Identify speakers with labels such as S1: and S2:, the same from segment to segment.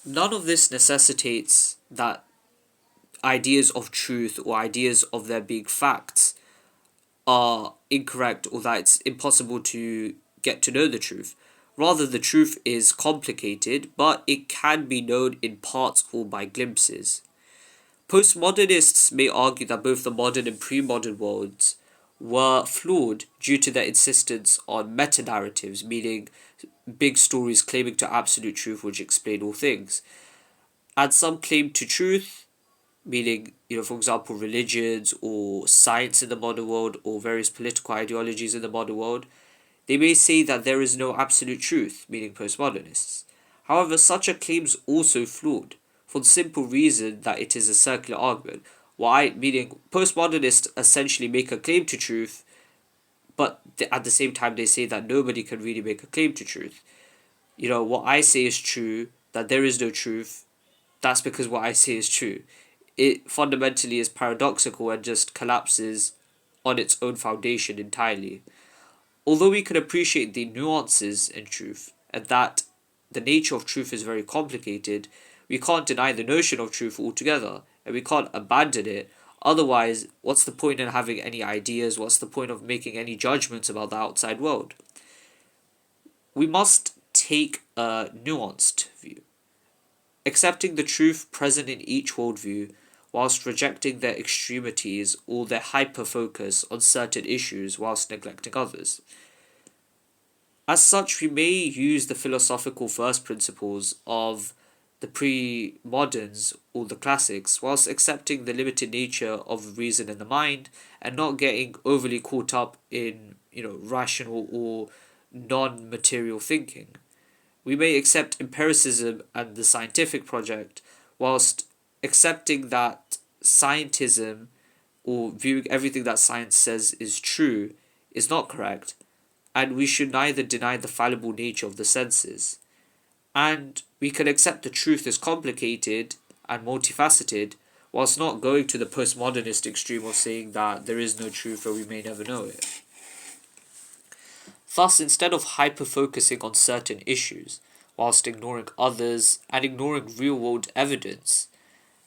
S1: None of this necessitates that ideas of truth or ideas of there being facts are incorrect or that it's impossible to get to know the truth. Rather, the truth is complicated, but it can be known in parts or by glimpses. Postmodernists may argue that both the modern and pre modern worlds were flawed due to their insistence on meta narratives, meaning big stories claiming to absolute truth which explain all things. And some claim to truth, meaning, for example, religions or science in the modern world or various political ideologies in the modern world, they may say that there is no absolute truth, meaning postmodernists. However, such a claim is also flawed, for the simple reason that it is a circular argument. Why? Meaning, postmodernists essentially make a claim to truth, but at the same time they say that nobody can really make a claim to truth. What I say is true, that there is no truth, that's because what I say is true. It fundamentally is paradoxical and just collapses on its own foundation entirely. Although we can appreciate the nuances in truth and that the nature of truth is very complicated, we can't deny the notion of truth altogether and we can't abandon it. Otherwise, what's the point in having any ideas? What's the point of making any judgments about the outside world? We must take a nuanced view, accepting the truth present in each worldview whilst rejecting their extremities or their hyper-focus on certain issues whilst neglecting others. As such, we may use the philosophical first principles of the pre-moderns or the classics whilst accepting the limited nature of reason and the mind and not getting overly caught up in, rational or non-material thinking. We may accept empiricism and the scientific project whilst accepting that scientism or viewing everything that science says is true is not correct, and we should neither deny the fallible nature of the senses. And we can accept the truth is complicated and multifaceted whilst not going to the postmodernist extreme of saying that there is no truth or we may never know it. Thus, instead of hyper-focusing on certain issues, whilst ignoring others and ignoring real-world evidence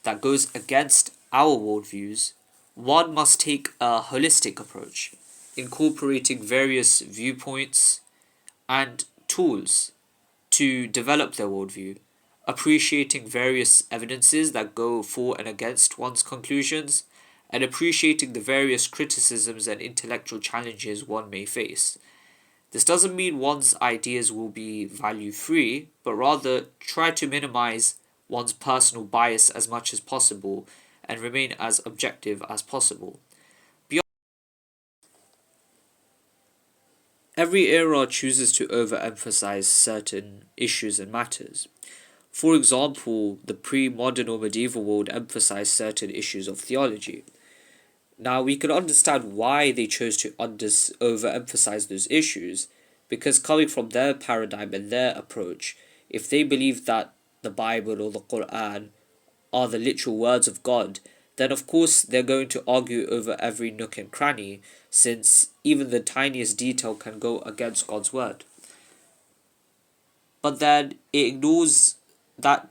S1: that goes against our worldviews, one must take a holistic approach, incorporating various viewpoints and tools to develop their worldview, appreciating various evidences that go for and against one's conclusions, and appreciating the various criticisms and intellectual challenges one may face. This doesn't mean one's ideas will be value free, but rather try to minimize one's personal bias as much as possible and remain as objective as possible. Every era chooses to overemphasize certain issues and matters. For example, the pre-modern or medieval world emphasized certain issues of theology. Now, we can understand why they chose to overemphasize those issues, because coming from their paradigm and their approach, if they believe that the Bible or the Quran are the literal words of God, then of course they're going to argue over every nook and cranny, since even the tiniest detail can go against God's word. But then that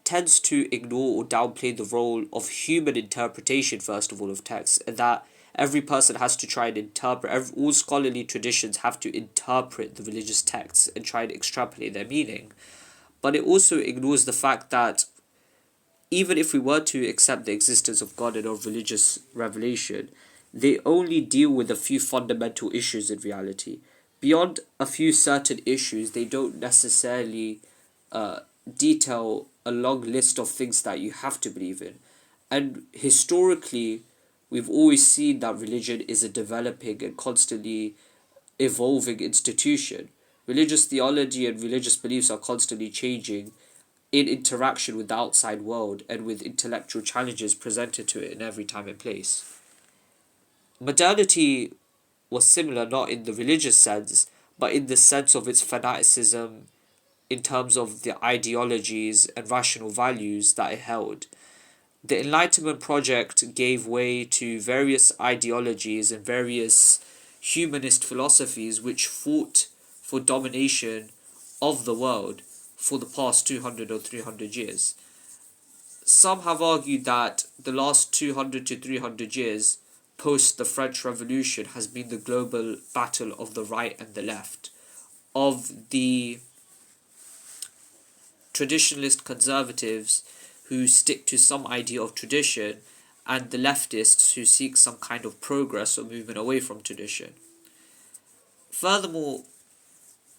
S1: tends to ignore or downplay the role of human interpretation, first of all, of texts, and that every person has to try and interpret, all scholarly traditions have to interpret the religious texts and try and extrapolate their meaning. But it also ignores the fact that even if we were to accept the existence of God and of religious revelation, they only deal with a few fundamental issues in reality. Beyond a few certain issues, they don't necessarily detail a long list of things that you have to believe in. And historically, we've always seen that religion is a developing and constantly evolving institution. Religious theology and religious beliefs are constantly changing in interaction with the outside world and with intellectual challenges presented to it in every time and place. Modernity was similar not in the religious sense, but in the sense of its fanaticism in terms of the ideologies and rational values that it held. The Enlightenment project gave way to various ideologies and various humanist philosophies which fought for domination of the world, for the past 200 or 300 years. Some have argued that the last 200 to 300 years post the French Revolution has been the global battle of the right and the left, of the traditionalist conservatives who stick to some idea of tradition, and the leftists who seek some kind of progress or movement away from tradition. Furthermore,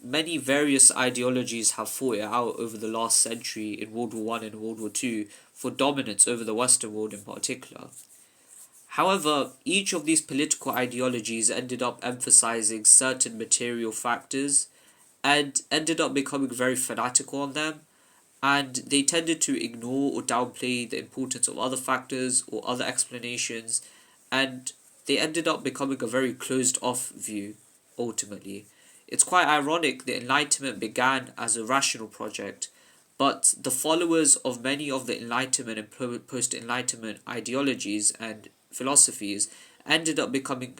S1: many various ideologies have fought it out over the last century in World War One and World War Two for dominance over the Western world in particular. However, each of these political ideologies ended up emphasizing certain material factors and ended up becoming very fanatical on them, and they tended to ignore or downplay the importance of other factors or other explanations, and they ended up becoming a very closed off view ultimately. It's quite ironic the Enlightenment began as a rational project, but the followers of many of the Enlightenment and post Enlightenment ideologies and philosophies ended up becoming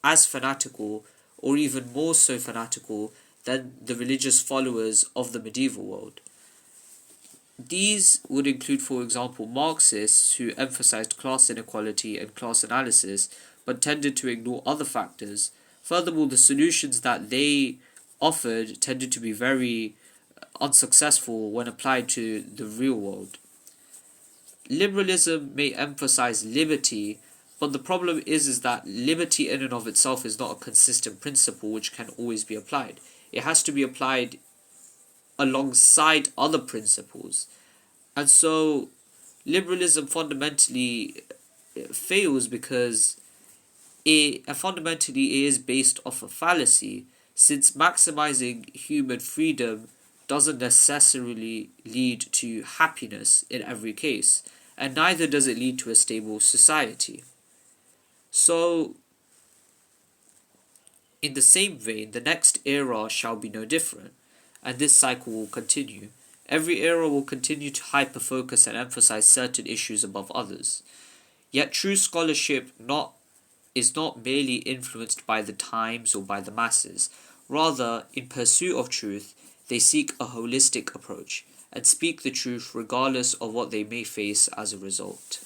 S1: as fanatical, or even more so fanatical, than the religious followers of the medieval world. These would include, for example, Marxists who emphasized class inequality and class analysis but tended to ignore other factors. Furthermore, the solutions that they offered tended to be very unsuccessful when applied to the real world. Liberalism may emphasize liberty, but the problem is that liberty in and of itself is not a consistent principle which can always be applied. It has to be applied alongside other principles. And so liberalism fundamentally fails because it fundamentally is based off a fallacy, since maximizing human freedom doesn't necessarily lead to happiness in every case, and neither does it lead to a stable society. So, in the same vein, the next era shall be no different, and this cycle will continue. Every era will continue to hyper-focus and emphasize certain issues above others. Yet true scholarship is not merely influenced by the times or by the masses. Rather, in pursuit of truth, they seek a holistic approach and speak the truth regardless of what they may face as a result.